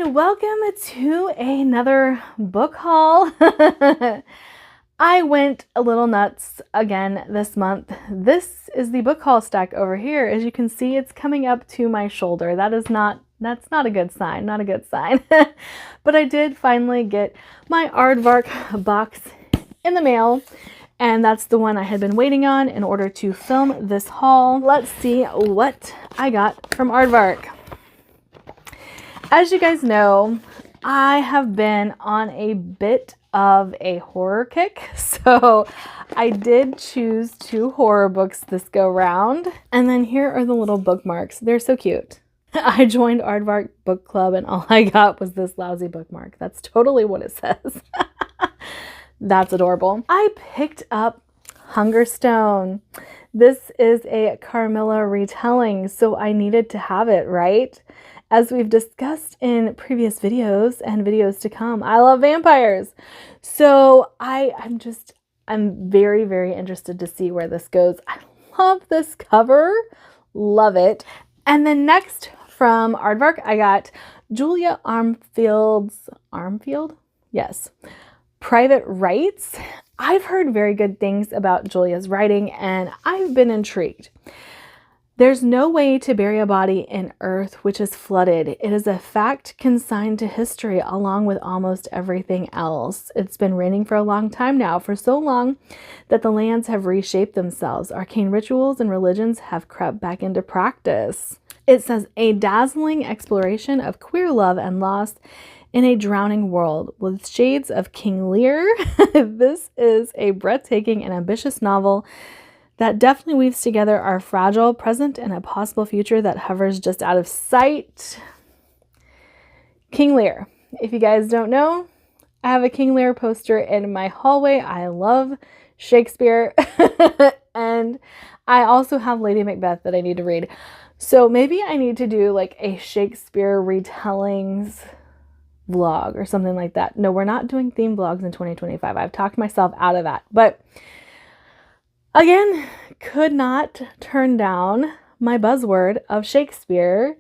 and welcome to another book haul. I went a little nuts again this month. This is the book haul stack over here. As you can see, it's coming up to my shoulder. That's not a good sign, not a good sign. But I did finally get my Aardvark box in the mail, and that's the one I had been waiting on in order to film this haul. Let's see what I got from Aardvark. As you guys know, I have been on a bit of a horror kick, so I did choose 2 horror books this go round. And then here are the little bookmarks. They're so cute. I joined Aardvark Book Club and all I got was this lousy bookmark. That's totally what it says. That's adorable. I picked up Hungerstone. This is a Carmilla retelling, so I needed to have it, right? As we've discussed in previous videos and videos to come, I love vampires. So I'm very, very interested to see where this goes. I love this cover. Love it. And then next from Aardvark, I got Julia Armfield's, Yes. Private Rights. I've heard very good things about Julia's writing and I've been intrigued. There's no way to bury a body in earth which is flooded. It is a fact consigned to history along with almost everything else. It's been raining for a long time now, for so long that the lands have reshaped themselves. Arcane rituals and religions have crept back into practice. It says, a dazzling exploration of queer love and loss in a drowning world with shades of King Lear. This is a breathtaking and ambitious novel that definitely weaves together our fragile present and a possible future that hovers just out of sight. King Lear. If you guys don't know, I have a King Lear poster in my hallway. I love Shakespeare. And I also have Lady Macbeth that I need to read. So maybe I need to do like a Shakespeare retellings vlog or something like that. No, we're not doing theme vlogs in 2025. I've talked myself out of that. But again, could not turn down my buzzword of Shakespeare,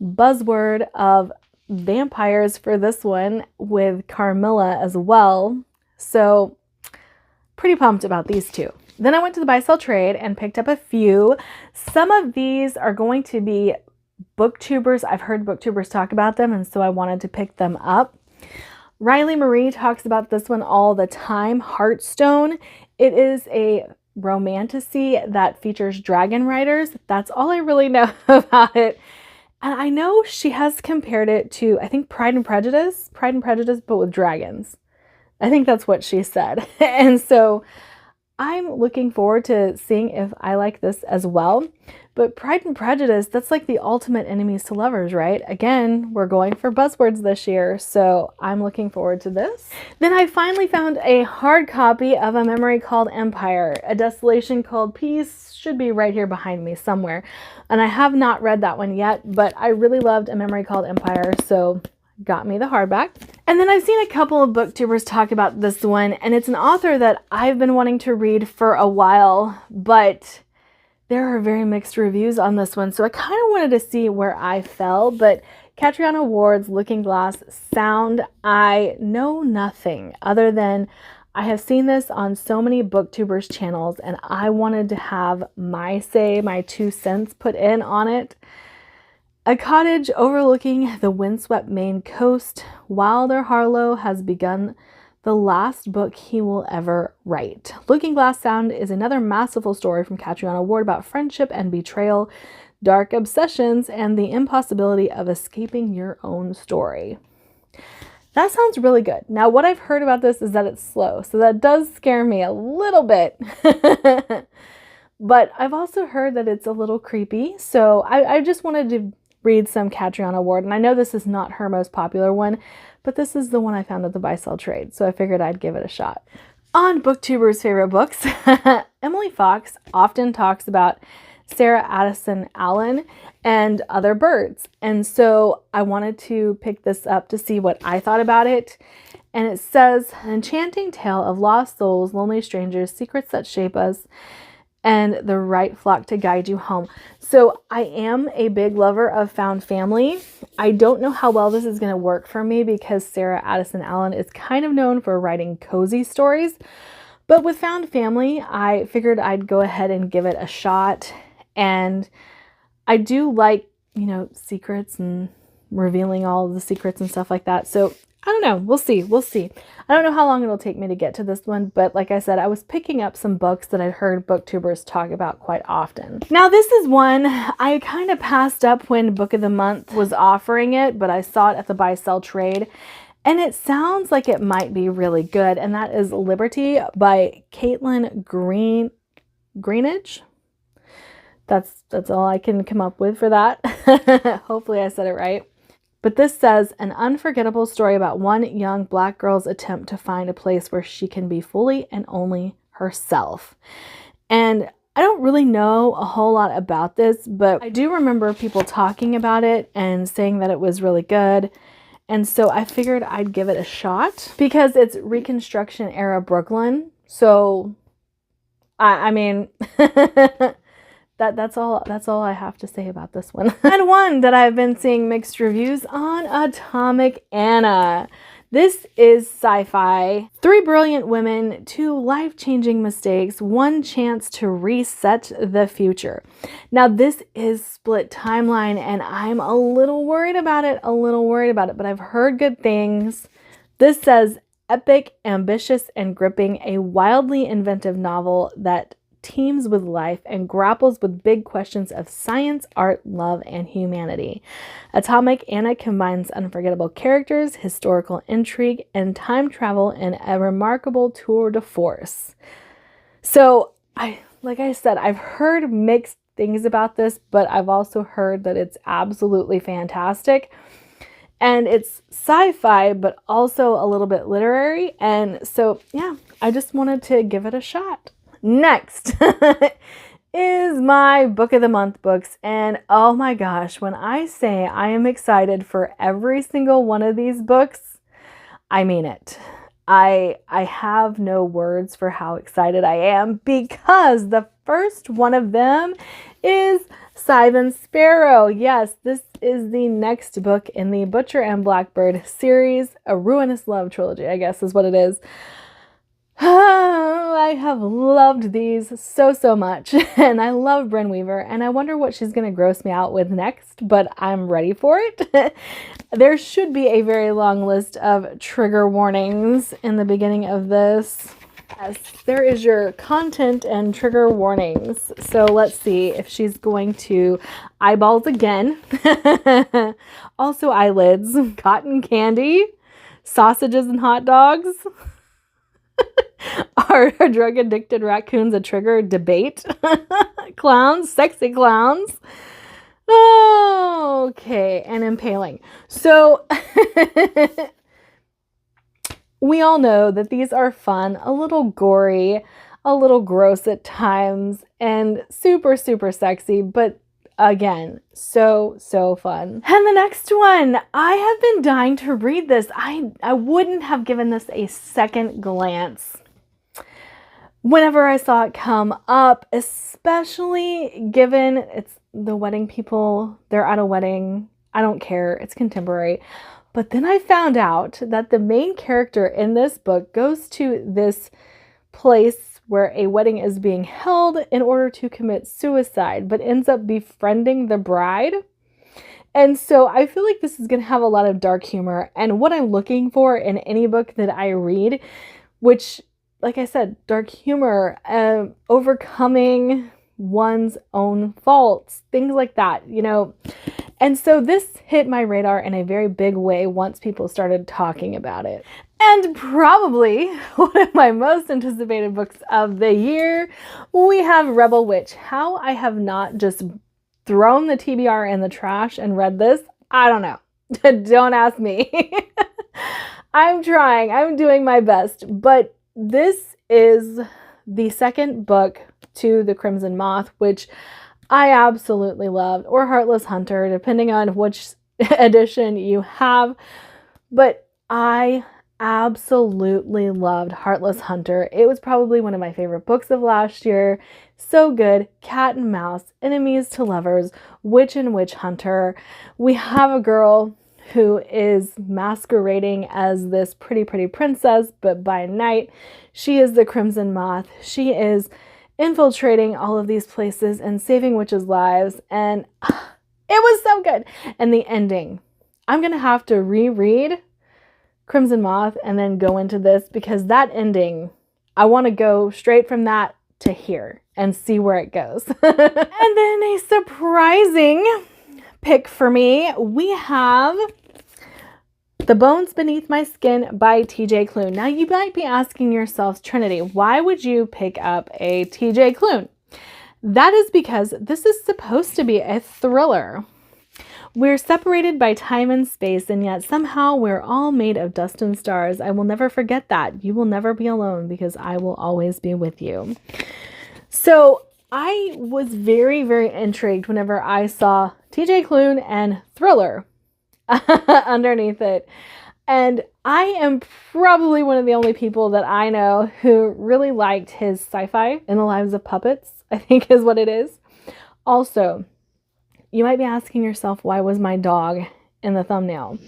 buzzword of vampires for this one with Carmilla as well. So pretty pumped about these 2. Then I went to the buy sell trade and picked up a few. Some of these are going to be booktubers. I've heard booktubers talk about them, and so I wanted to pick them up. Riley Marie talks about this one all the time, Heartstone. It is a romantasy that features dragon riders. That's all I really know about it. And I know she has compared it to, I think, Pride and Prejudice, but with dragons. I think that's what she said. And so I'm looking forward to seeing if I like this as well. But Pride and Prejudice, that's like the ultimate enemies to lovers, right? Again, we're going for buzzwords this year, so I'm looking forward to this. Then I finally found a hard copy of A Memory Called Empire. A Desolation Called Peace should be right here behind me somewhere. And I have not read that one yet, but I really loved A Memory Called Empire, so got me the hardback. And then I've seen a couple of booktubers talk about this one, and it's an author that I've been wanting to read for a while, but there are very mixed reviews on this one, so I kind of wanted to see where I fell. But Catriona Ward's Looking Glass Sound, I know nothing other than I have seen this on so many booktubers channels, and I wanted to have my say, my 2 cents put in on it. A cottage overlooking the windswept Maine coast, Wilder Harlow has begun the last book he will ever write. Looking Glass Sound is another masterful story from Catriona Ward about friendship and betrayal, dark obsessions, and the impossibility of escaping your own story. That sounds really good. Now, what I've heard about this is that it's slow, so that does scare me a little bit. But I've also heard that it's a little creepy, so I just wanted to read some Catriona Ward, and I know this is not her most popular one, but this is the one I found at the buy sell trade, so I figured I'd give it a shot. On Booktubers Favorite Books, Emily Fox often talks about Sarah Addison Allen and Other Birds, and so I wanted to pick this up to see what I thought about it. And it says, an enchanting tale of lost souls, lonely strangers, secrets that shape us, and the right flock to guide you home. So I am a big lover of found family. I don't know how well this is going to work for me because Sarah Addison Allen is kind of known for writing cozy stories. But with found family, I figured I'd go ahead and give it a shot. And I do like, secrets and revealing all of the secrets and stuff like that. So I don't know. We'll see. I don't know how long it'll take me to get to this one, but like I said, I was picking up some books that I'd heard booktubers talk about quite often. Now, this is one I kind of passed up when Book of the Month was offering it, but I saw it at the buy sell trade, and it sounds like it might be really good, and that is Liberty by Caitlin Greenidge. That's all I can come up with for that. Hopefully I said it right. But this says, an unforgettable story about one young Black girl's attempt to find a place where she can be fully and only herself. And I don't really know a whole lot about this, but I do remember people talking about it and saying that it was really good. And so I figured I'd give it a shot because it's Reconstruction era Brooklyn. So, I mean... That's all I have to say about this one. And one that I've been seeing mixed reviews on, Atomic Anna. This is sci-fi. 3 brilliant women, 2 life-changing mistakes, 1 chance to reset the future. Now this is split timeline and I'm a little worried about it, but I've heard good things. This says, epic, ambitious, and gripping, a wildly inventive novel that teems with life and grapples with big questions of science, art, love, and humanity. Atomic Anna combines unforgettable characters, historical intrigue, and time travel in a remarkable tour de force. So, like I said, I've heard mixed things about this, but I've also heard that it's absolutely fantastic. And it's sci-fi, but also a little bit literary. And so, yeah, I just wanted to give it a shot. Next is my Book of the Month books. And oh my gosh, when I say I am excited for every single one of these books, I mean it. I have no words for how excited I am because the first one of them is Scythe and Sparrow. Yes, this is the next book in the Butcher and Blackbird series, a ruinous love trilogy, I guess is what it is. I have loved these so much, and I love Brynn Weaver, and I wonder what she's going to gross me out with next, but I'm ready for it. There should be a very long list of trigger warnings in the beginning of this. Yes, there is your content and trigger warnings. So let's see if she's going to eyeballs again. Also eyelids, cotton candy, sausages and hot dogs. Are drug-addicted raccoons a trigger? Debate. Clowns, sexy clowns. Oh, okay, and impaling. So, we all know that these are fun, a little gory, a little gross at times, and super sexy, but again, so fun. And the next one, I have been dying to read this. I wouldn't have given this a second glance whenever I saw it come up, especially given it's the wedding people, they're at a wedding. I don't care, it's contemporary. But then I found out that the main character in this book goes to this place where a wedding is being held in order to commit suicide, but ends up befriending the bride. And so I feel like this is going to have a lot of dark humor. And what I'm looking for in any book that I read, which, like I said, dark humor, overcoming one's own faults, things like that, And so this hit my radar in a very big way once people started talking about it. And probably one of my most anticipated books of the year, we have Rebel Witch. How I have not just thrown the TBR in the trash and read this, I don't know. Don't ask me. I'm trying. I'm doing my best. But this is the second book to The Crimson Moth, which I absolutely loved, or Heartless Hunter, depending on which edition you have. But I absolutely loved Heartless Hunter. It was probably one of my favorite books of last year. So good. Cat and mouse, enemies to lovers, witch and witch hunter. We have a girl who is masquerading as this pretty princess, but by night she is the Crimson Moth. She is infiltrating all of these places and saving witches' lives, and it was so good. And the ending, I'm going to have to reread Crimson Moth and then go into this, because that ending, I want to go straight from that to here and see where it goes. And then a surprising pick for me, we have The Bones Beneath My Skin by TJ Klune. Now you might be asking yourselves, Trinity, why would you pick up a TJ Klune? That is because this is supposed to be a thriller. We're separated by time and space, and yet somehow we're all made of dust and stars. I will never forget that. You will never be alone, because I will always be with you. So I was very intrigued whenever I saw TJ Klune and thriller underneath it. And I am probably one of the only people that I know who really liked his sci-fi In the Lives of Puppets, I think is what it is. Also, you might be asking yourself, why was my dog in the thumbnail?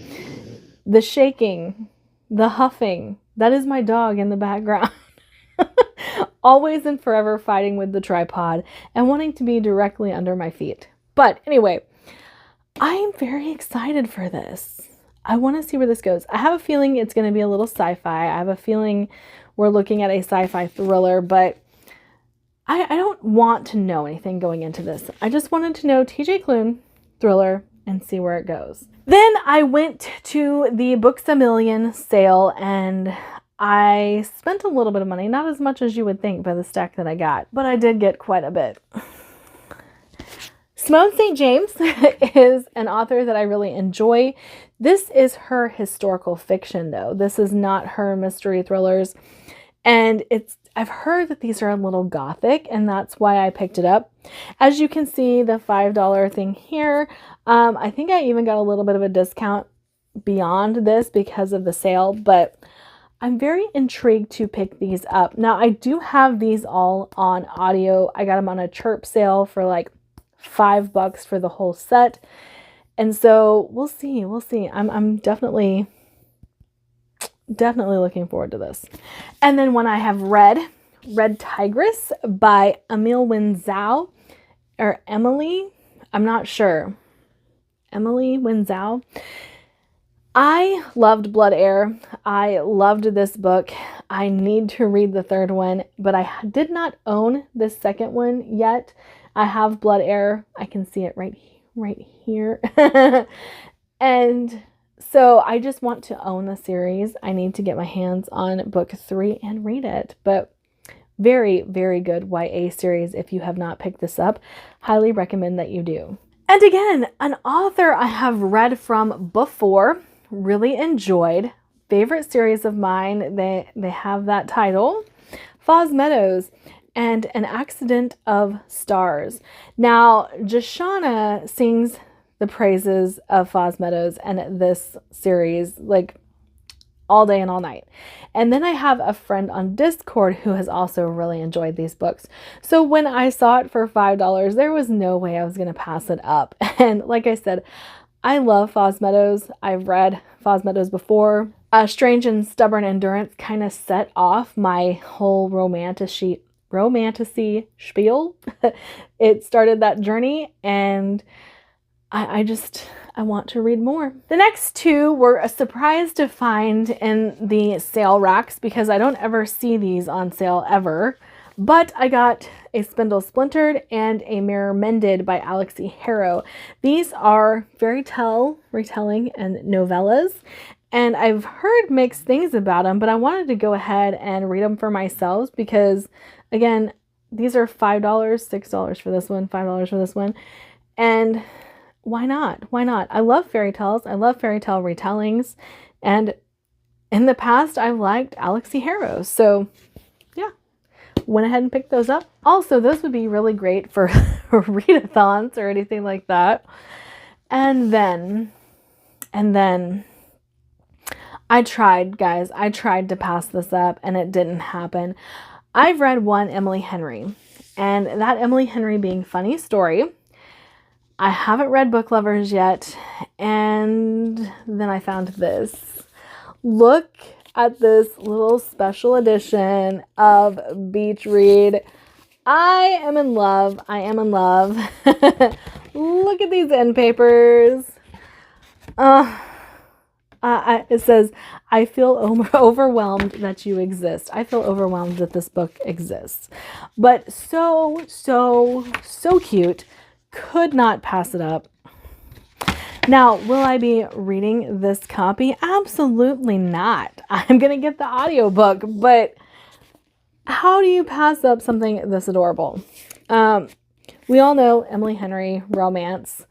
The shaking, the huffing, that is my dog in the background. Always and forever fighting with the tripod and wanting to be directly under my feet. But anyway, I am very excited for this. I want to see where this goes. I have a feeling it's going to be a little sci-fi. I have a feeling we're looking at a sci-fi thriller, but I don't want to know anything going into this. I just wanted to know TJ Klune, thriller, and see where it goes. Then I went to the Books A Million sale, and I spent a little bit of money, not as much as you would think by the stack that I got, but I did get quite a bit. Simone St. James is an author that I really enjoy. This is her historical fiction, though. This is not her mystery thrillers. And I've heard that these are a little gothic, and that's why I picked it up. As you can see, the $5 thing here, I think I even got a little bit of a discount beyond this because of the sale, but I'm very intrigued to pick these up. Now, I do have these all on audio. I got them on a chirp sale for like $5 for the whole set. And so we'll see. I'm definitely looking forward to this. And then when I have Red Tigress by Emile Winslow, or Emily, I'm not sure. Emily Winslow. I loved Blood Air. I loved this book. I need to read the third one, but I did not own the second one yet. I have Blood Air. I can see it right here. And so I just want to own the series. I need to get my hands on book 3 and read it. But very good YA series. If you have not picked this up, highly recommend that you do. And again, an author I have read from before, really enjoyed, favorite series of mine. They have that title, Foz Meadows and An Accident of Stars. Now, Jashana sings the praises of Foz Meadows and this series like all day and all night. And then I have a friend on Discord who has also really enjoyed these books. So when I saw it for $5, there was no way I was going to pass it up. And like I said, I love Foz Meadows. I've read Foz Meadows before. Strange and Stubborn Endurance kind of set off my whole romantasy spiel. It started that journey, and I want to read more. The next two were a surprise to find in the sale racks because I don't ever see these on sale ever. But I got A Spindle Splintered and A Mirror Mended by Alexi Harrow. These are fairy tale retelling and novellas, and I've heard mixed things about them, but I wanted to go ahead and read them for myself because, again, these are $5, $6 for this one, $5 for this one, and why not? Why not? I love fairy tales. I love fairy tale retellings, and in the past, I've liked Alexi Harrow, so yeah. Went ahead and picked those up. Also, those would be really great for readathons or anything like that. And then I tried, guys. I tried to pass this up and it didn't happen. I've read one Emily Henry, And that Emily Henry Being Funny story. I haven't read Book Lovers yet. And then I found this. Look at this little special edition of Beach Read. I am in love. I am in love. Look at these end papers. It says, I feel overwhelmed that you exist. I feel overwhelmed that this book exists. But so cute. Could not pass it up. Now, will I be reading this copy? Absolutely not. I'm going to get the audiobook, but how do you pass up something this adorable? We all know Emily Henry, romance.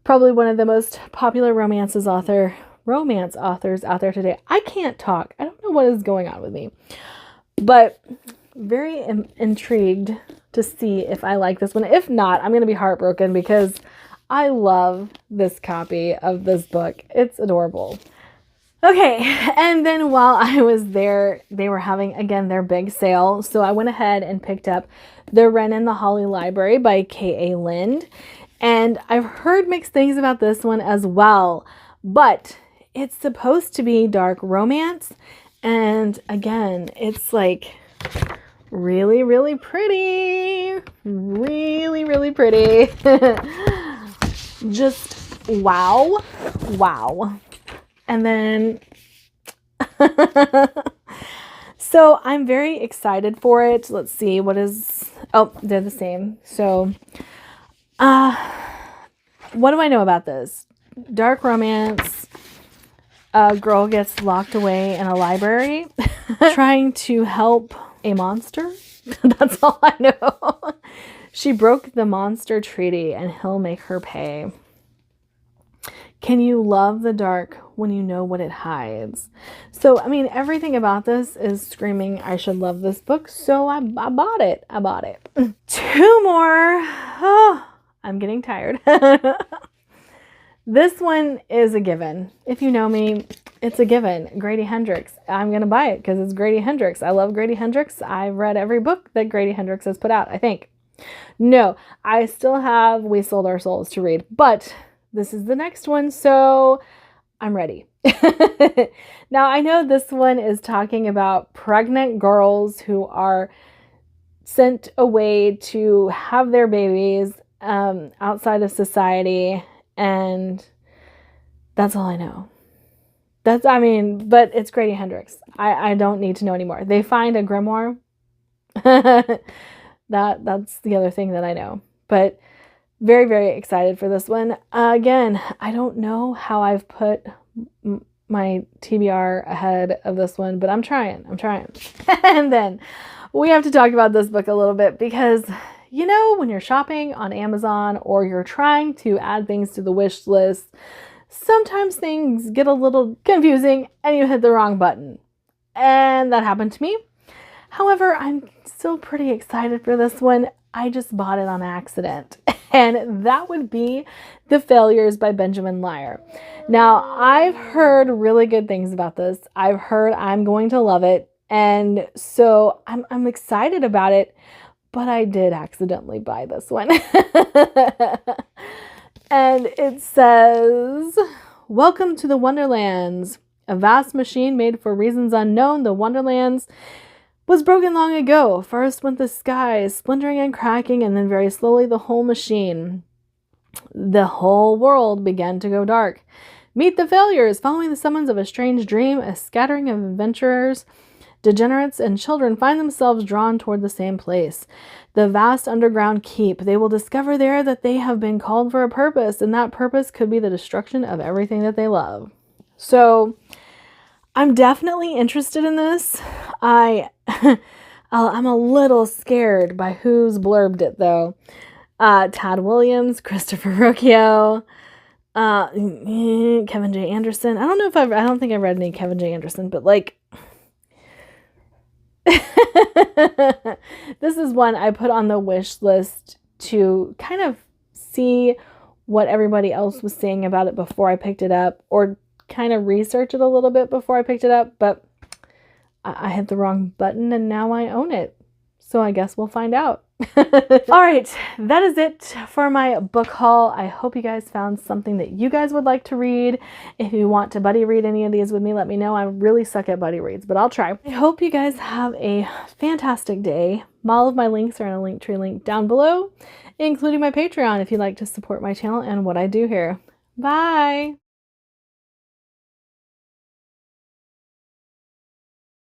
Probably one of the most popular romance authors out there today. I can't talk. I don't know what is going on with me. But very intrigued to see if I like this one. If not, I'm going to be heartbroken because I love this copy of this book. It's adorable. Okay, and then while I was there, they were having, again, their big sale. So I went ahead and picked up The Wren and the Holly Library by K.A. Lind. And I've heard mixed things about this one as well. But it's supposed to be dark romance. And again, it's like really, really pretty. Really, really pretty. Just wow. Wow. And then, so I'm very excited for it. Let's see, what is, oh, they're the same. So, what do I know about this? Dark romance. A girl gets locked away in a library trying to help a monster. That's all I know. She broke the monster treaty and he'll make her pay. Can you love the dark when you know what it hides? So, I mean, everything about this is screaming, I should love this book. So I bought it. I bought it. Two more. Oh, I'm getting tired. This one is a given. If you know me, it's a given. Grady Hendrix. I'm going to buy it because it's Grady Hendrix. I love Grady Hendrix. I've read every book that Grady Hendrix has put out, I think. No, I still have We Sold Our Souls to read, but this is the next one, so I'm ready. Now, I know this one is talking about pregnant girls who are sent away to have their babies outside of society, and that's all I know. But it's Grady Hendrix. I don't need to know anymore. They find a grimoire. That's the other thing that I know. But very, very excited for this one. Again, I don't know how I've put my TBR ahead of this one, but I'm trying. And then we have to talk about this book a little bit because, you know, when you're shopping on Amazon or you're trying to add things to the wish list, sometimes things get a little confusing and you hit the wrong button. And that happened to me. However, I'm still pretty excited for this one. I just bought it on accident. And that would be The Failures by Benjamin Lyer. Now, I've heard really good things about this. I've heard I'm going to love it. And so I'm excited about it. But I did accidentally buy this one. And it says, Welcome to the Wonderlands. A vast machine made for reasons unknown, the Wonderlands was broken long ago. First went the sky, splintering and cracking, and then very slowly the whole machine. The whole world began to go dark. Meet the failures. Following the summons of a strange dream, a scattering of adventurers, degenerates, and children find themselves drawn toward the same place. The vast underground keep. They will discover there that they have been called for a purpose, and that purpose could be the destruction of everything that they love. So, I'm definitely interested in this. I'm a little scared by who's blurbed it, though. Tad Williams, Christopher Rucchio, Kevin J. Anderson. I don't think I've read any Kevin J. Anderson, but like, this is one I put on the wish list to kind of see what everybody else was saying about it before I picked it up, or kind of research it a little bit before I picked it up, but I hit the wrong button and now I own it. So I guess we'll find out. All right, that is it for my book haul. I hope you guys found something that you guys would like to read. If you want to buddy read any of these with me, let me know. I really suck at buddy reads, but I'll try. I hope you guys have a fantastic day. All of my links are in a Linktree link down below, including my Patreon if you'd like to support my channel and what I do here. Bye!